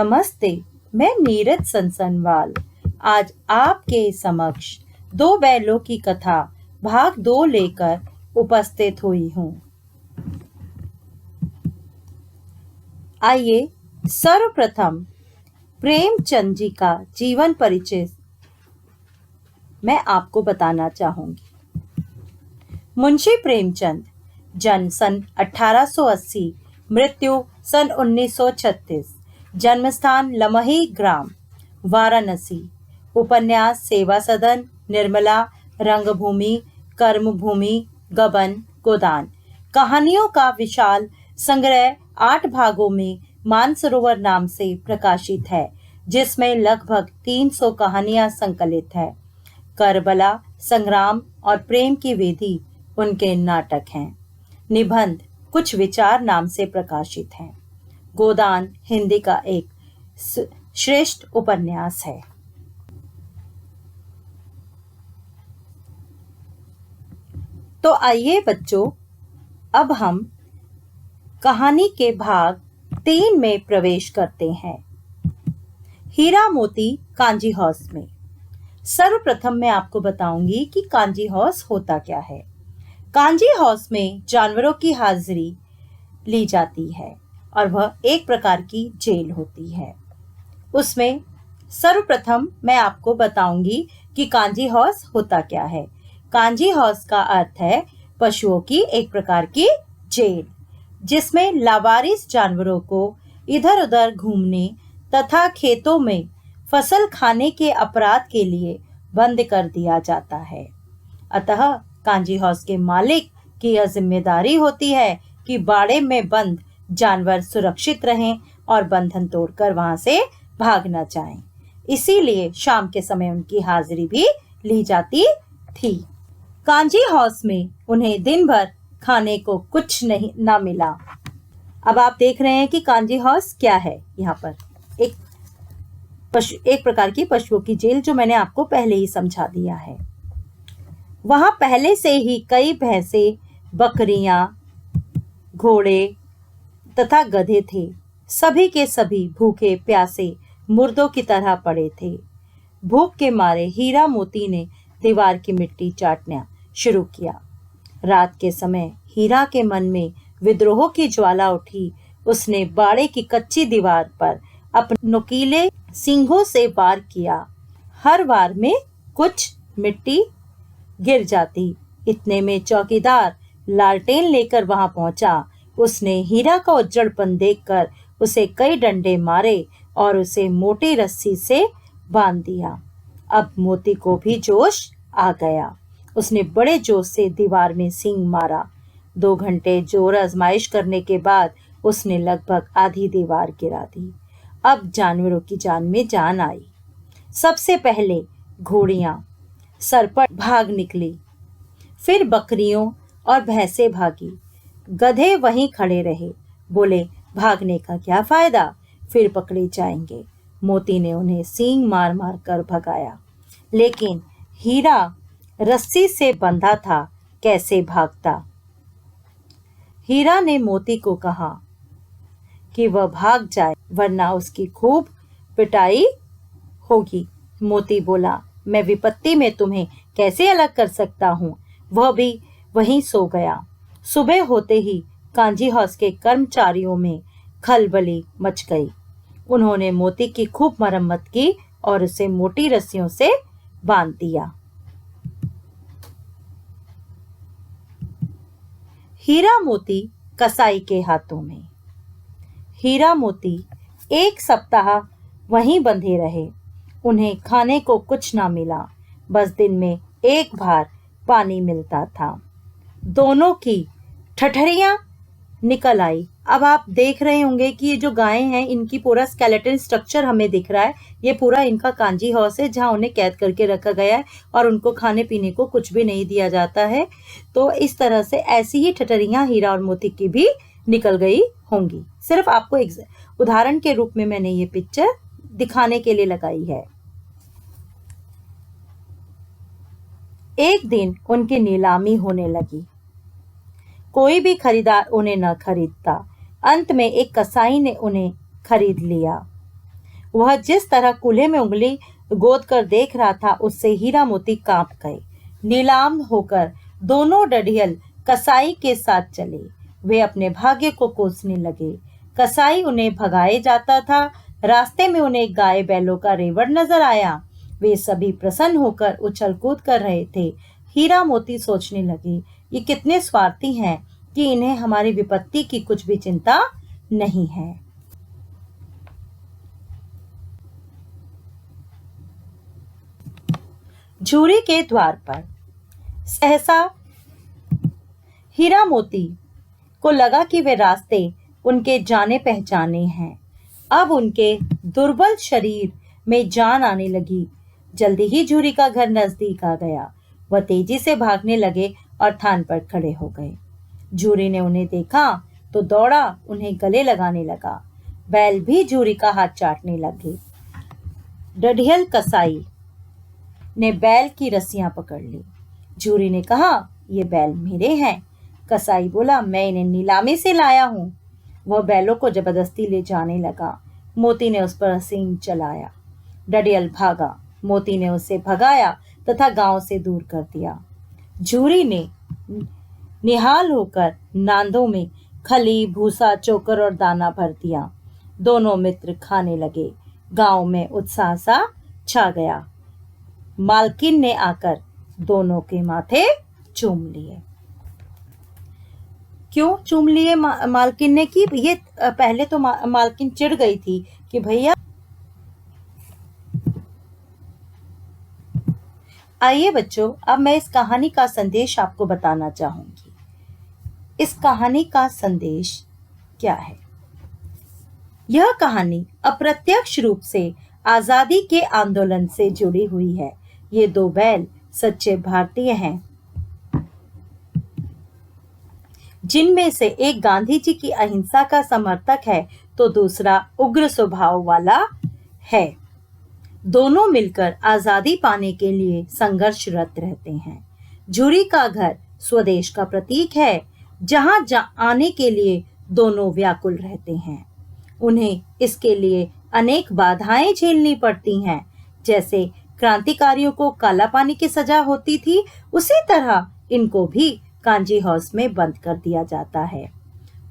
नमस्ते, मैं नीरज संसनवाल आज आपके समक्ष दो बैलों की कथा भाग 2 लेकर उपस्थित हुई हूँ। आइए सर्वप्रथम प्रेमचंद जी का जीवन परिचय मैं आपको बताना चाहूंगी। मुंशी प्रेमचंद, जन्म सन 1880, मृत्यु सन 1936, जन्मस्थान लमही ग्राम, वाराणसी। उपन्यास सेवा सदन, निर्मला, रंगभूमि, कर्मभूमि, गबन, गोदान। कहानियों का विशाल संग्रह 8 भागों में मानसरोवर नाम से प्रकाशित है, जिसमें लगभग 300 कहानियां संकलित है। करबला, संग्राम और प्रेम की वेदी उनके नाटक हैं। निबंध कुछ विचार नाम से प्रकाशित हैं। गोदान हिंदी का एक श्रेष्ठ उपन्यास है। तो आइए बच्चों, अब हम कहानी के भाग 3 में प्रवेश करते हैं। हीरा मोती कांजी हाउस में। सर्वप्रथम मैं आपको बताऊंगी कि कांजी हाउस होता क्या है। कांजी हाउस में जानवरों की हाजिरी ली जाती है और वह एक प्रकार की जेल होती है। उसमें सर्वप्रथम मैं आपको बताऊंगी कि कांजी हाउस होता क्या है। कांजी हाउस का अर्थ है पशुओं की एक प्रकार की जेल, जिसमें लावारिस जानवरों को इधर उधर घूमने तथा खेतों में फसल खाने के अपराध के लिए बंद कर दिया जाता है। अतः कांजी हाउस के मालिक की यह जिम्मेदारी होती है कि बाड़े में बंद जानवर सुरक्षित रहें और बंधन तोड़कर वहां से भाग न जाएं। इसीलिए शाम के समय उनकी हाजिरी भी ली जाती थी। कांजी हाउस में उन्हें दिन भर खाने को कुछ नहीं ना मिला। अब आप देख रहे हैं कि कांजी हाउस क्या है। यहाँ पर एक प्रकार की पशुओं की जेल, जो मैंने आपको पहले ही समझा दिया है। वहां पहले से ही कई भैंसे, बकरियां, घोड़े तथा गधे थे। सभी के सभी भूखे प्यासे मुर्दों की तरह पड़े थे। भूख के मारे हीरा मोती ने दीवार की मिट्टी चाटना शुरू किया। रात के समय हीरा के मन में विद्रोह की ज्वाला उठी। उसने बाड़े की कच्ची दीवार पर अपने नुकीले सींगों से वार किया। हर वार में कुछ मिट्टी गिर जाती। इतने में चौकीदार लालटेन लेकर वहां पहुंचा। उसने हीरा का उज्जड़पन देखकर उसे कई डंडे मारे और उसे मोटी रस्सी से बांध दिया। अब मोती को भी जोश आ गया। उसने बड़े जोश से दीवार में सींग मारा। 2 घंटे जोर आजमाइश करने के बाद उसने लगभग आधी दीवार गिरा दी। अब जानवरों की जान में जान आई। सबसे पहले घोड़ियां सरपट भाग निकली, फिर बकरियों और भैंसे भागी। गधे वहीं खड़े रहे, बोले भागने का क्या फायदा, फिर पकड़े जाएंगे। मोती ने उन्हें सींग मार मार कर भगाया, लेकिन हीरा रस्सी से बंधा था, कैसे भागता। हीरा ने मोती को कहा कि वह भाग जाए, वरना उसकी खूब पिटाई होगी। मोती बोला, मैं विपत्ति में तुम्हें कैसे अलग कर सकता हूँ। वह भी वहीं सो गया। सुबह होते ही कांजी हाउस के कर्मचारियों में खलबली मच गई। उन्होंने मोती की खूब मरम्मत की और उसे मोटी रस्सियों से बांध दिया। हीरा मोती कसाई के हाथों में। हीरा मोती 1 सप्ताह वहीं बंधे रहे। उन्हें खाने को कुछ ना मिला, बस दिन में एक बार पानी मिलता था। दोनों की ठठरियां निकल आई। अब आप देख रहे होंगे कि ये जो गायें हैं, इनकी पूरा स्केलेटन स्ट्रक्चर हमें दिख रहा है। ये पूरा इनका कांजी हाउस है, जहां उन्हें कैद करके रखा गया है और उनको खाने पीने को कुछ भी नहीं दिया जाता है। तो इस तरह से ऐसी ही ठठरियां हीरा और मोती की भी निकल गई होंगी। सिर्फ आपको एक उदाहरण के रूप में मैंने ये पिक्चर दिखाने के लिए लगाई है। एक दिन उनकी नीलामी होने लगी। कोई भी खरीदार उन्हें न खरीदता। अंत में एक कसाई ने उन्हें खरीद लिया। वह जिस तरह कूल्हे में उंगली गोद कर देख रहा था, उससे हीरा मोती कांप गए। नीलाम होकर दोनों डढ़ियल कसाई के साथ चले। वे अपने भाग्य को कोसने लगे। कसाई उन्हें भगाए जाता था। रास्ते में उन्हें गाय बैलों का रेवड़ नजर आया। वे सभी प्रसन्न होकर उछल कूद कर रहे थे। हीरा मोती सोचने लगे, ये कितने स्वार्थी हैं कि इन्हें हमारी विपत्ति की कुछ भी चिंता नहीं है। झूरी के द्वार पर सहसा हीरा मोती को लगा कि वे रास्ते उनके जाने पहचाने हैं। अब उनके दुर्बल शरीर में जान आने लगी। जल्दी ही झूरी का घर नजदीक आ गया। वह तेजी से भागने लगे और थान पर खड़े हो गए। झूरी ने उन्हें देखा तो दौड़ा, उन्हें गले लगाने लगा। बैल भी झूरी का हाथ चाटने लगे। डढ़ियल कसाई ने बैल की रस्सियां पकड़ ली। झूरी ने कहा, ये बैल मेरे हैं। कसाई बोला, मैं इन्हें नीलामी से लाया हूं। वह बैलों को जबरदस्ती ले जाने लगा। मोती ने उस पर हसीन चलाया। डढ़ियल भागा। मोती ने उसे भगाया तथा गांव से दूर कर दिया। झूरी ने निहाल होकर नांदों में खली, भूसा, चोकर और दाना भर दिया। दोनों मित्र खाने लगे। गांव में उत्साह सा छा गया। मालकिन ने आकर दोनों के माथे चूम लिए। क्यों चूम लिए मालकिन ने? की ये पहले तो मालकिन चिढ़ गई थी कि भैया। आइए बच्चों, अब मैं इस कहानी का संदेश आपको बताना चाहूंगी। इस कहानी का संदेश क्या है? यह कहानी अप्रत्यक्ष रूप से आजादी के आंदोलन से जुड़ी हुई है। ये दो बैल सच्चे भारतीय हैं, जिनमें से एक गांधी जी की अहिंसा का समर्थक है तो दूसरा उग्र स्वभाव वाला है। दोनों मिलकर आजादी पाने के लिए संघर्षरत रहते हैं। झूरी का घर स्वदेश का प्रतीक है, जहां आने के लिए दोनों व्याकुल रहते हैं। उन्हें इसके लिए अनेक बाधाएं झेलनी पड़ती हैं। जैसे क्रांतिकारियों को काला पानी की सजा होती थी, उसी तरह इनको भी कांजी हाउस में बंद कर दिया जाता है।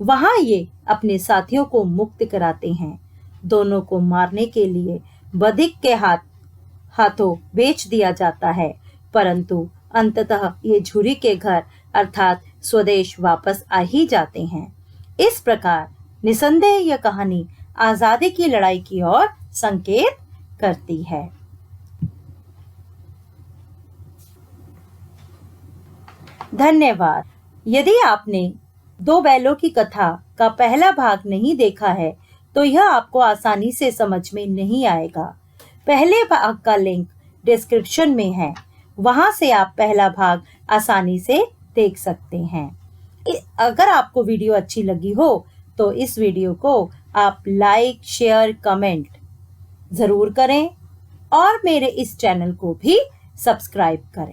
वहां ये अपने साथियों को मुक्त कराते हैं। दोनों को मारने के लिए बधिक के हाथों बेच दिया जाता है, परंतु अंततः ये झूरी के घर अर्थात स्वदेश वापस आ ही जाते हैं। इस प्रकार निसंदेह यह कहानी आजादी की लड़ाई की ओर संकेत करती है। धन्यवाद। यदि आपने दो बैलों की कथा का पहला भाग नहीं देखा है तो यह आपको आसानी से समझ में नहीं आएगा। पहले भाग का लिंक डिस्क्रिप्शन में है, वहां से आप पहला भाग आसानी से देख सकते हैं। अगर आपको वीडियो अच्छी लगी हो तो इस वीडियो को आप लाइक, शेयर, कमेंट जरूर करें और मेरे इस चैनल को भी सब्सक्राइब करें।